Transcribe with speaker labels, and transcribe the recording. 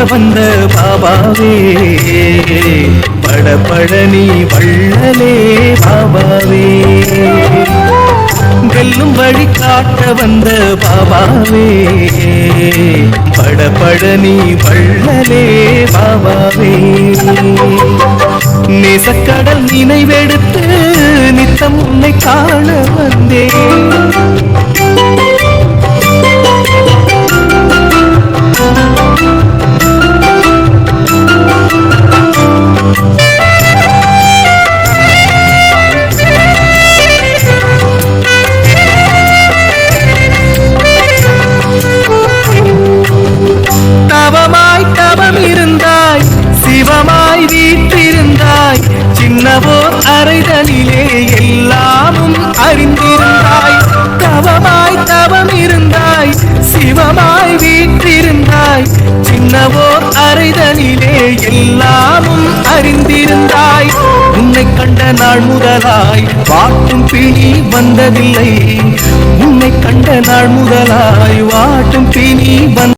Speaker 1: வந்த பாபாவே படபழனி வள்ளலே பாபாவே வெல்லும் வழி காட்ட வந்த பாபாவே படபழனி வள்ளலே பாபாவே நேசக்கடல் நினைவெடுத்து நித்தம் உன்னை காண வந்தேன் தவமாய் தவம் இருந்தாய் சிவமாய் வீற்றிருந்தாய் சின்னவோர் அறைதலிலே எல்லாமும் அறிந்திருந்தாய் தவமாய் தவம் இருந்தாய் சிவமாய் வீற்றிருந்தாய் சின்னவோர் அறைதலிலே எல்லாமும் அறிந்திருந்தாய் உன்னை கண்ட நாள் முதலாய் வாட்டும் பிணி வந்ததில்லை உன்னை கண்ட நாள் முதலாய் வாட்டும் பிணி